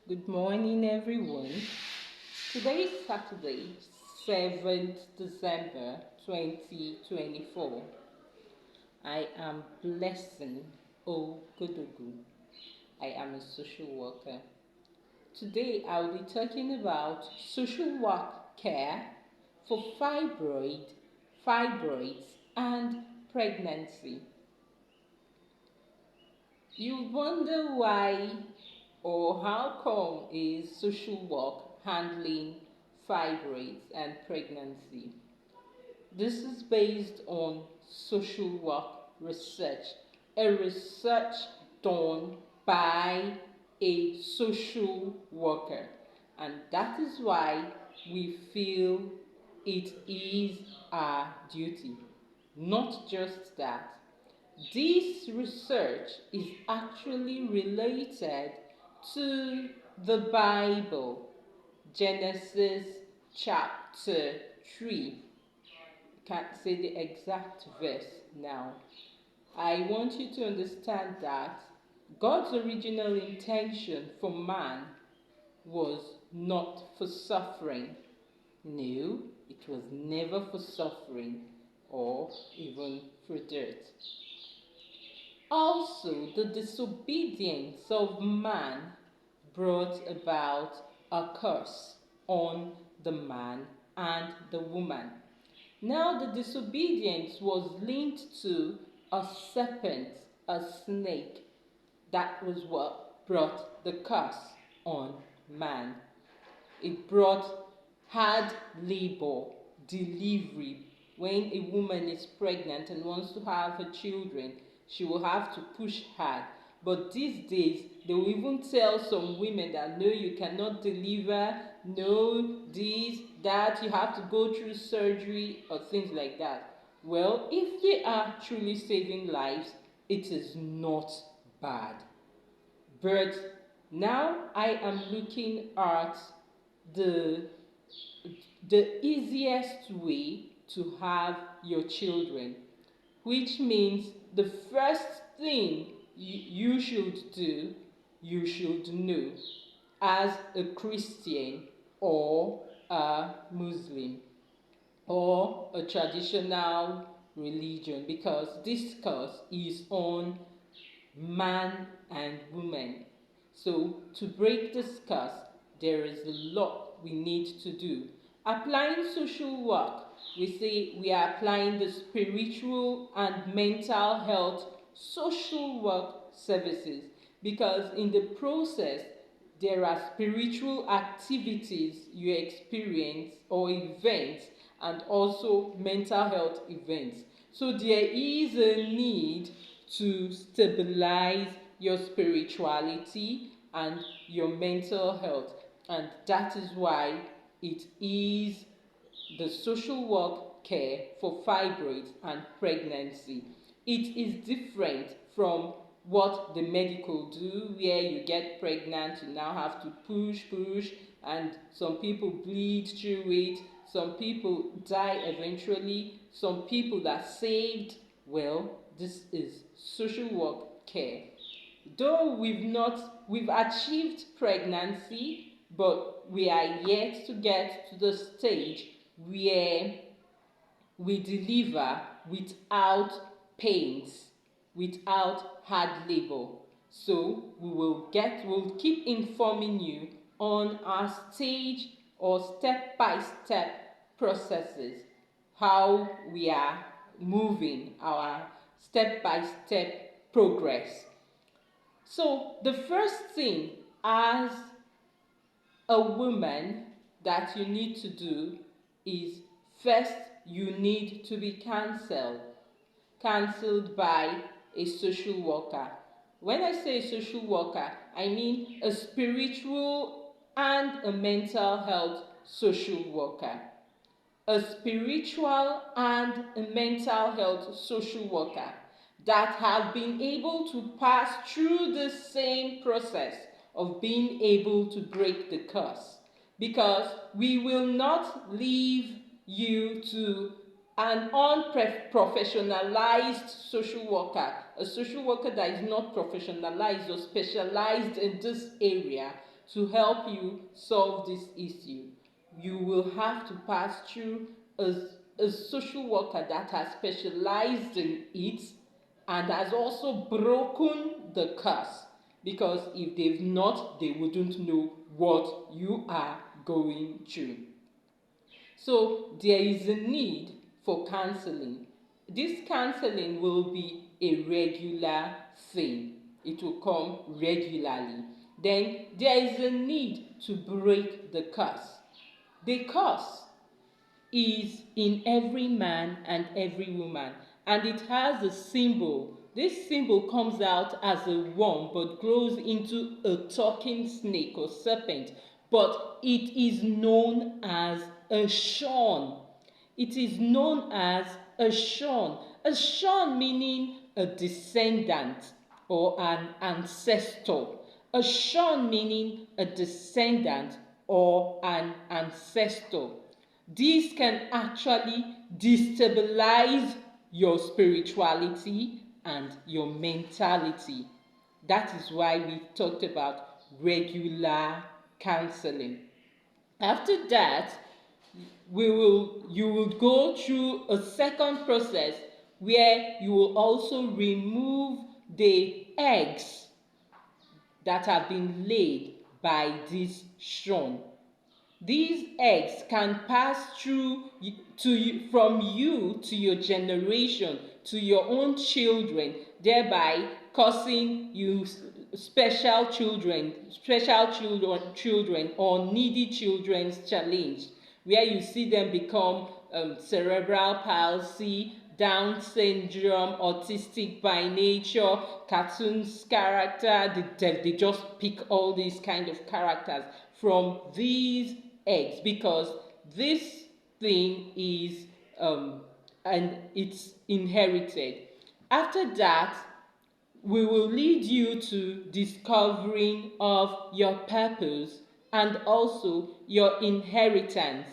Good morning, everyone. Today is Saturday, 7th December 2024. I am Blessing Ogodogu. I am a social worker. Today, I will be talking about social work care for fibroids, and pregnancy. You wonder why or how come is social work handling fibroids and pregnancy? This is based on social work research, a research done by a social worker, and that is why we feel it is our duty. Not just that, this research is actually related to the Bible, Genesis chapter 3. Can't say the exact verse now. I want you to understand that God's original intention for man was not for suffering. No, it was never for suffering or even for dirt. Also, the disobedience of man brought about a curse on the man and the woman. Now, the disobedience was linked to a serpent, a snake. That was what brought the curse on man. It brought hard labor, delivery. When a woman is pregnant and wants to have her children, she will have to push hard. But these days, they will even tell some women that no, you cannot deliver, no, this, that, you have to go through surgery or things like that. Well, if they are truly saving lives, it is not bad. But now I am looking at the the easiest way to have your children, which means the first thing you should do, you should know as a Christian or a Muslim or a traditional religion, because this course is on man and woman. So to break this curse, there is a lot we need to do. Applying social work, we say we are applying the spiritual and mental health social work services, because in the process there are spiritual activities you experience or events, and also mental health events. So there is a need to stabilize your spirituality and your mental health, and that is why it is the social work care for fibroids and pregnancy. It is different from what the medical do, where you get pregnant, you now have to push, and some people bleed through it, some people die eventually, some people are saved. Well, this is social work care. Though we've achieved pregnancy, but we are yet to get to the stage where we deliver without pains, without hard labor. So we'll keep informing you on our stage or step by step processes, how we are moving, our step by step progress. So the first thing as a woman that you need to do is, first you need to be counseled by a social worker. When I say a social worker, I mean a spiritual and a mental health social worker. A spiritual and a mental health social worker that have been able to pass through the same process of being able to break the curse. Because we will not leave you to an unprofessionalized social worker, a social worker that is not professionalized or specialized in this area, to help you solve this issue. You will have to pass through a social worker that has specialized in it and has also broken the curse, because if they've not, they wouldn't know what you are going through. So there is a need for counseling. This counseling will be a regular thing. It will come regularly. Then there is a need to break the curse. The curse is in every man and every woman, and it has a symbol. This symbol comes out as a worm but grows into a talking snake or serpent, but it is known as a shon. It is known as a shon. A shon meaning a descendant or an ancestor. A shon meaning a descendant or an ancestor. These can actually destabilize your spirituality and your mentality. That is why we talked about regular counseling. After that, you will go through a second process where you will also remove the eggs that have been laid by this shrine. These eggs can pass through to you, from you to your generation, to your own children, thereby causing you special children or needy children's challenge, where you see them become cerebral palsy, Down syndrome, autistic by nature, cartoons character. They just pick all these kind of characters from these eggs, because this thing is and it's inherited. After that, we will lead you to discovering of your purpose and also your inheritance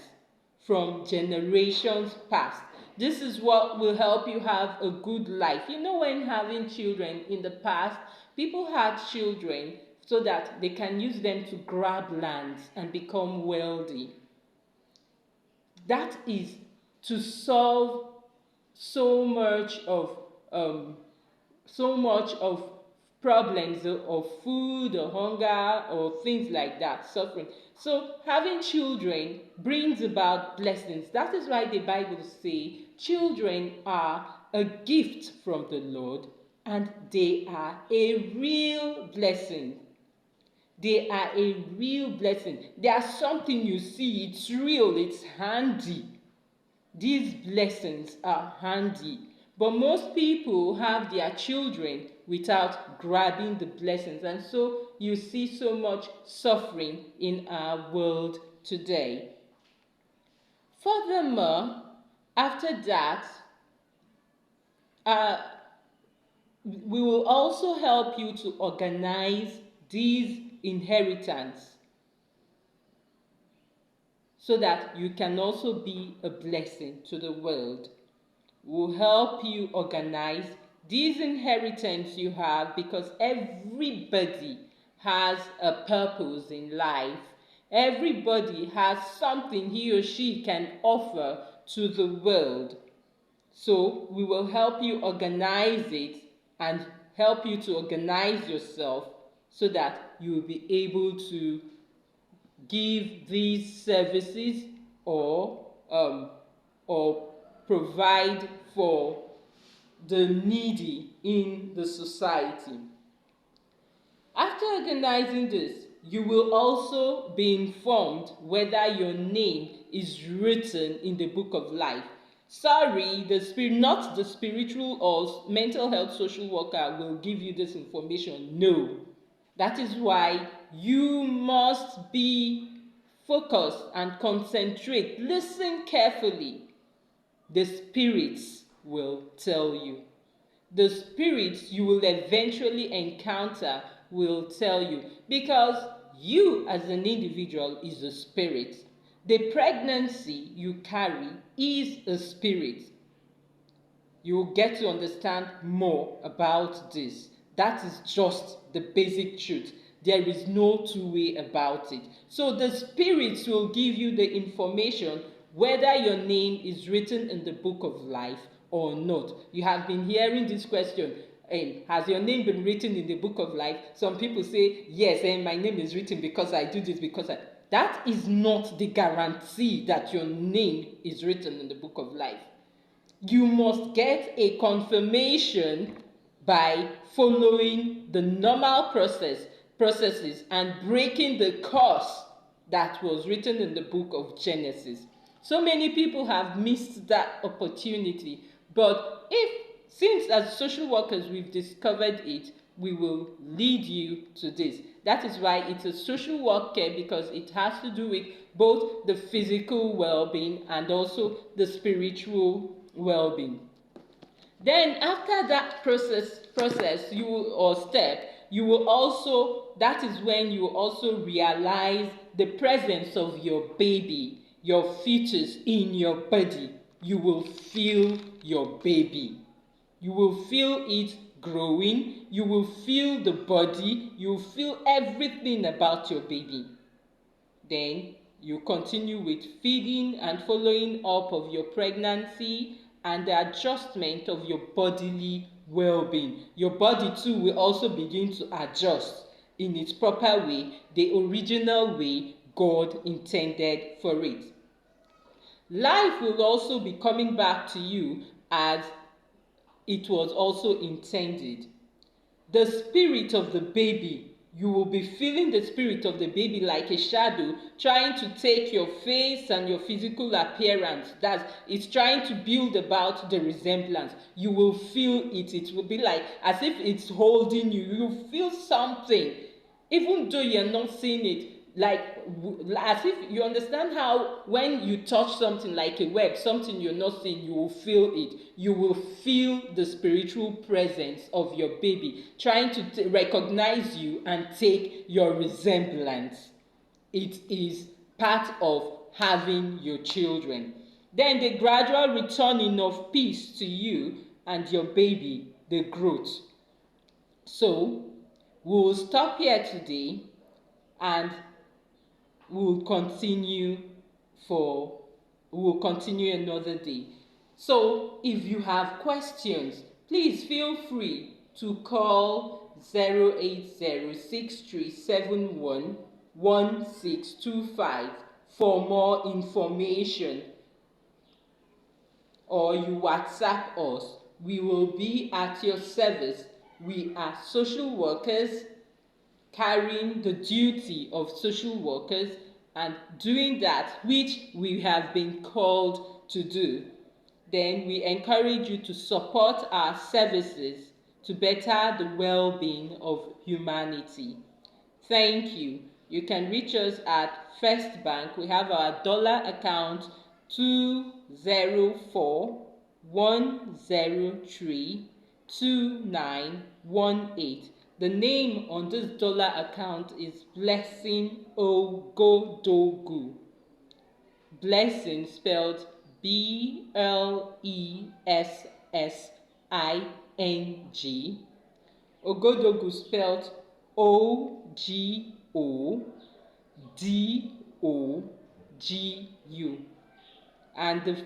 from generations past. This is what will help you have a good life. You know, when having children in the past, people had children so that they can use them to grab lands and become wealthy. That is to solve so much of um, so much of problems of food or hunger or things like that, suffering. So having children brings about blessings. That is why the Bible says children are a gift from the Lord and they are a real blessing. They are a real blessing. They are something you see, it's real, it's handy. These blessings are handy. But most people have their children without grabbing the blessings. And so you see so much suffering in our world today. Furthermore, after that, uh, we will also help you to organize these inheritance so that you can also be a blessing to the world. Will help you organize these inheritance you have, because everybody has a purpose in life. Everybody has something he or she can offer to the world. So we will help you organize it and help you to organize yourself so that you will be able to give these services or provide for the needy in the society. After organizing this, you will also be informed whether your name is written in the book of life. Sorry, not the spiritual or mental health social worker will give you this information. No. That is why you must be focused and concentrate. Listen carefully. The spirits will tell you. The spirits you will eventually encounter will tell you, because you as an individual is a spirit. The pregnancy you carry is a spirit. You will get to understand more about this. That is just the basic truth. There is no two way about it. So the spirits will give you the information whether your name is written in the book of life or not. You have been hearing this question, has your name been written in the book of life? Some people say, yes, and my name is written because I do this, because I... That is not the guarantee that your name is written in the book of life. You must get a confirmation by following the normal processes and breaking the curse that was written in the book of Genesis. So many people have missed that opportunity, but since as social workers we've discovered it, we will lead you to this. That is why it's a social work care, because it has to do with both the physical well-being and also the spiritual well-being. Then after that process you will, or step, you will also, that is when you also realize the presence of your baby, your fetus in your body. You will feel your baby. You will feel it growing. You will feel the body. You will feel everything about your baby. Then you continue with feeding and following up of your pregnancy and the adjustment of your bodily well-being. Your body too will also begin to adjust in its proper way, the original way God intended for it. Life will also be coming back to you as it was also intended. The spirit of the baby, you will be feeling the spirit of the baby like a shadow trying to take your face and your physical appearance. It's trying to build about the resemblance. You will feel it. It will be like as if it's holding you. You will feel something even though you're not seeing it, like as if you understand how when you touch something like a web, something you're not seeing, you will feel it. You will feel the spiritual presence of your baby trying to recognize you and take your resemblance. It is part of having your children. Then the gradual returning of peace to you and your baby, the growth. So we'll stop here today and we'll continue another day. So if you have questions, please feel free to call 08063711625 for more information, or you WhatsApp us. We will be at your service. We are social workers carrying the duty of social workers and doing that which we have been called to do. Then we encourage you to support our services to better the well-being of humanity. Thank you. You can reach us at First Bank. We have our dollar account 204-103-2918. The name on this dollar account is Blessing Ogodogu. Blessing spelled Blessing. Ogodogu spelled Ogodogu. And the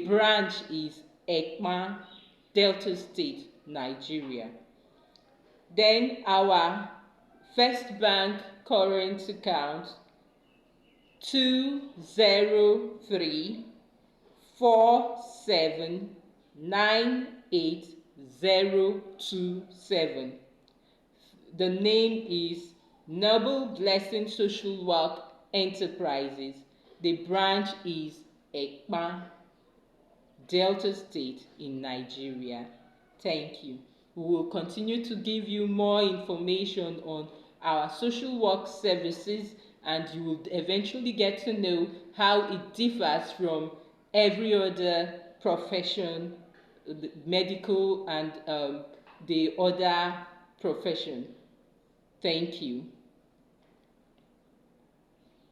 branch is Ekma, Delta State, Nigeria. Then our First Bank current account 203-4798-027. The name is Noble Blessing Social Work Enterprises. The branch is Ekpa, Delta State in Nigeria. Thank you. We will continue to give you more information on our social work services, and you will eventually get to know how it differs from every other profession, medical and the other profession. Thank you.